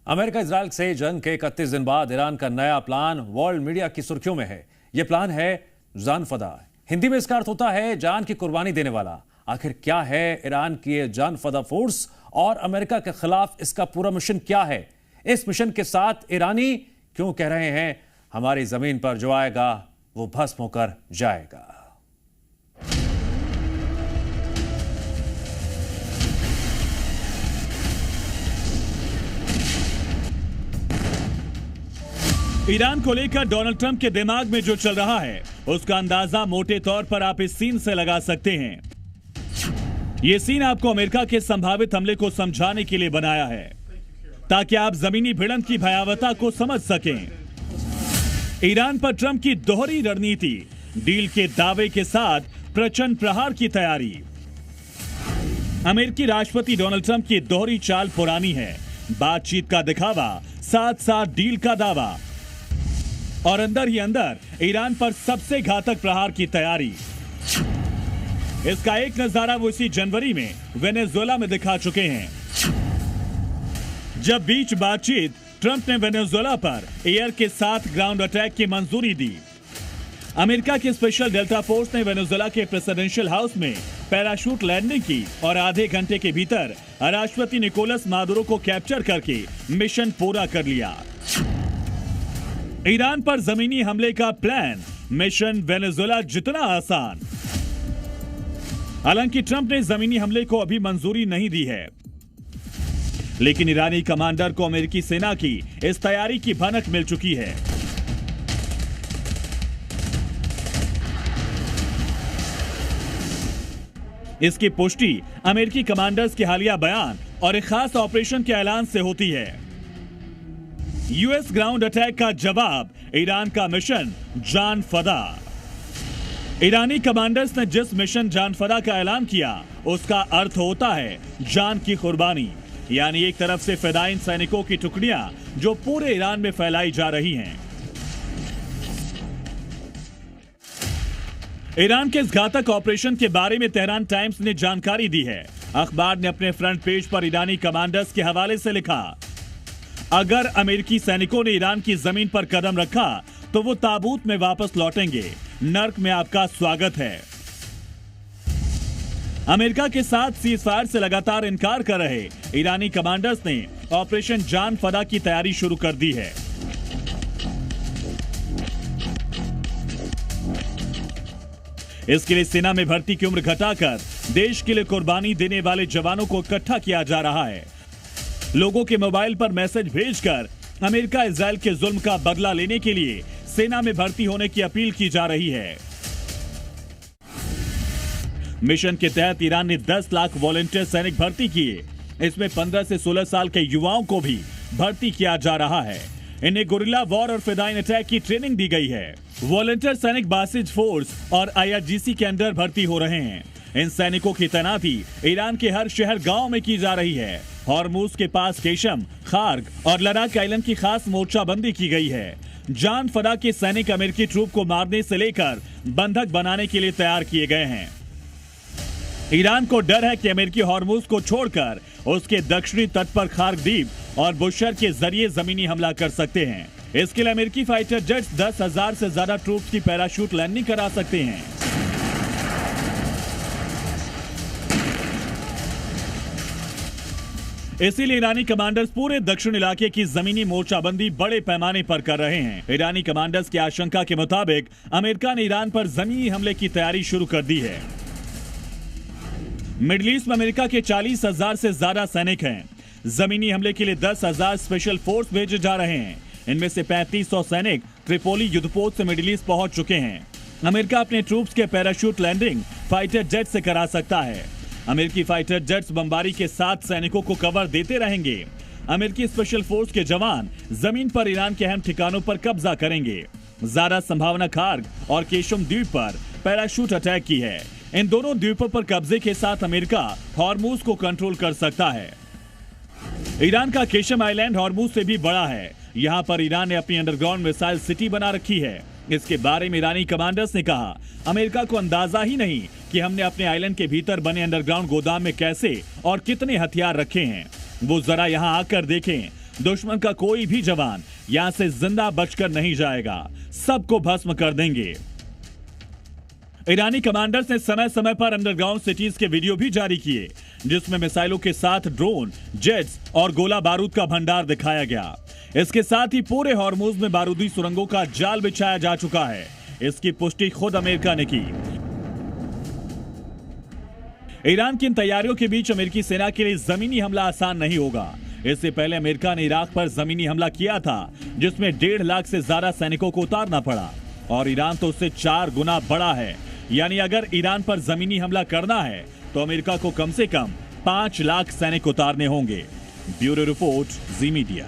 America Israel से जंग के 31 दिन बाद ईरान का नया प्लान वर्ल्ड मीडिया की सुर्खियों में है। यह प्लान है जान फदा। हिंदी में इसका अर्थ होता है जान की कुर्बानी देने वाला। आखिर क्या है ईरान की ये जान फदा फोर्स और अमेरिका के खिलाफ इसका पूरा मिशन क्या है? इस मिशन के साथ ईरानी क्यों कह रहे हैं हमारी जमीन पर जो आएगा वो भस्म होकर जाएगा। ईरान को लेकर डोनाल्ड ट्रंप के दिमाग में जो चल रहा है उसका अंदाजा मोटे तौर पर आप इस सीन से लगा सकते हैं। यह सीन आपको अमेरिका के संभावित हमले को समझाने के लिए बनाया है ताकि आप जमीनी भिड़ंत की भयावहता को समझ सकें। ईरान पर ट्रंप की दोहरी रणनीति, डील के दावे के साथ प्रचंड प्रहार की तैयारी। अमेरिकी डोनाल्ड ट्रंप की दोहरी चाल पुरानी है। बातचीत का दिखावा, साथ साथ डील का दावा और अंदर ही अंदर ईरान पर सबसे घातक प्रहार की तैयारी। इसका एक नजारा वो इसी जनवरी में वेनेजुएला में दिखा चुके हैं, जब बीच बातचीत ट्रंप ने वेनेजुएला पर एयर के साथ ग्राउंड अटैक की मंजूरी दी। अमेरिका की स्पेशल डेल्टा फोर्स ने वेनेजुएला के प्रेसिडेंशियल हाउस में पैराशूट लैंडिंग की और आधे घंटे के भीतर राष्ट्रपति निकोलस मादुरो को कैप्चर करके मिशन पूरा कर लिया। ईरान पर जमीनी हमले का प्लान, मिशन वेनेजुएला जितना आसान। हालांकि ट्रंप ने जमीनी हमले को अभी मंजूरी नहीं दी है, लेकिन ईरानी कमांडर को अमेरिकी सेना की इस तैयारी की भनक मिल चुकी है। इसकी पुष्टि अमेरिकी कमांडर्स के हालिया बयान और एक खास ऑपरेशन के ऐलान से होती है। यूएस ग्राउंड अटैक का जवाब, ईरान का मिशन जान फदा। ईरानी कमांडर्स ने जिस मिशन जान फदा का ऐलान किया उसका अर्थ होता है जान की कुर्बानी। यानी एक तरफ से फिदाइन सैनिकों की टुकड़ियां जो पूरे ईरान में फैलाई जा रही हैं। ईरान के इस घातक ऑपरेशन के बारे में तेहरान टाइम्स ने जानकारी दी है। अखबार ने अपने फ्रंट पेज पर ईरानी कमांडर्स के हवाले से लिखा, अगर अमेरिकी सैनिकों ने ईरान की जमीन पर कदम रखा तो वो ताबूत में वापस लौटेंगे। नर्क में आपका स्वागत है। अमेरिका के साथ सीजफायर से लगातार इनकार कर रहे ईरानी कमांडर्स ने ऑपरेशन जान फदा की तैयारी शुरू कर दी है। इसके लिए सेना में भर्ती की उम्र घटाकर देश के लिए कुर्बानी देने वाले जवानों को इकट्ठा किया जा रहा है। लोगों के मोबाइल पर मैसेज भेजकर अमेरिका इजराइल के जुल्म का बदला लेने के लिए सेना में भर्ती होने की अपील की जा रही है। मिशन के तहत ईरान ने 10 लाख वॉलंटियर सैनिक भर्ती किए। इसमें 15 से 16 साल के युवाओं को भी भर्ती किया जा रहा है। इन्हें गुरिल्ला वॉर और फिदाइन अटैक की ट्रेनिंग दी गई है। वॉलंटियर सैनिक बासिज फोर्स और IRGC के अंदर भर्ती हो रहे हैं। इन सैनिकों की तैनाती ईरान के हर शहर गांव में की जा रही है। हॉर्मुज के पास केशम, खार्ग और लड़ाक आइलैंड की खास मोर्चाबंदी की गई है। जान फदा के सैनिक अमेरिकी ट्रूप को मारने से लेकर बंधक बनाने के लिए तैयार किए गए हैं। ईरान को डर है कि अमेरिकी हॉर्मुज को छोड़कर उसके दक्षिणी तट पर खार्ग द्वीप और बुशर के जरिए जमीनी हमला कर सकते हैं। इसके लिए अमेरिकी फाइटर जेट्स 10,000 से ज्यादा ट्रूप्स की पैराशूट लैंडिंग करा सकते हैं। इसीलिए ईरानी कमांडर्स पूरे दक्षिण इलाके की जमीनी मोर्चाबंदी बड़े पैमाने पर कर रहे हैं। ईरानी कमांडर्स की आशंका के मुताबिक अमेरिका ने ईरान पर जमीनी हमले की तैयारी शुरू कर दी है। मिडिल ईस्ट में अमेरिका के 40,000 से ज्यादा सैनिक हैं। जमीनी हमले के लिए 10,000 स्पेशल फोर्स भेजे जा रहे हैं। इनमें से 3500 सैनिक त्रिपोली युद्धपोत से मिडिल ईस्ट पहुंच चुके हैं। अमेरिका अपने ट्रूप्स के पैराशूट लैंडिंग फाइटर जेट से करा सकता है। अमेरिकी फाइटर जेट्स बमबारी के साथ सैनिकों को कवर देते रहेंगे। अमेरिकी स्पेशल फोर्स के जवान जमीन पर ईरान के अहम ठिकानों पर कब्जा करेंगे। ज्यादा संभावना खार्ग और केशम द्वीप पर पैराशूट अटैक की है। इन दोनों द्वीपों पर कब्जे के साथ अमेरिका हॉर्मुज को कंट्रोल कर सकता है। ईरान का केशम आइलैंड हॉर्मुज से भी बड़ा है। यहाँ पर ईरान ने अपनी अंडरग्राउंड मिसाइल सिटी बना रखी है। इसके बारे में ईरानी कमांडर्स ने कहा, अमेरिका को अंदाजा ही नहीं कि हमने अपने आइलैंड के भीतर बने अंडरग्राउंड गोदाम में कैसे और कितने हथियार रखे हैं। वो जरा यहाँ आकर देखें। दुश्मन का कोई भी जवान यहां से जिंदा बचकर नहीं जाएगा, सबको भस्म कर देंगे। ईरानी कमांडर्स ने समय समय पर अंडरग्राउंड सिटीज के वीडियो भी जारी किए, जिसमें मिसाइलों के साथ ड्रोन, जेट्स और गोला बारूद का भंडार दिखाया गया। इसके साथ ही पूरे हॉर्मुज में बारूदी सुरंगों का जाल बिछाया जा चुका है। इसकी पुष्टि खुद अमेरिका ने की। ईरान की इन तैयारियों के बीच अमेरिकी सेना के लिए जमीनी हमला आसान नहीं होगा। इससे पहले अमेरिका ने इराक पर जमीनी हमला किया था, जिसमें 1.5 लाख से ज्यादा सैनिकों को उतारना पड़ा, और ईरान तो उससे 4 गुना बड़ा है। यानी अगर ईरान पर जमीनी हमला करना है तो अमेरिका को कम से कम 5 लाख सैनिक उतारने होंगे। ब्यूरो रिपोर्ट, जी मीडिया।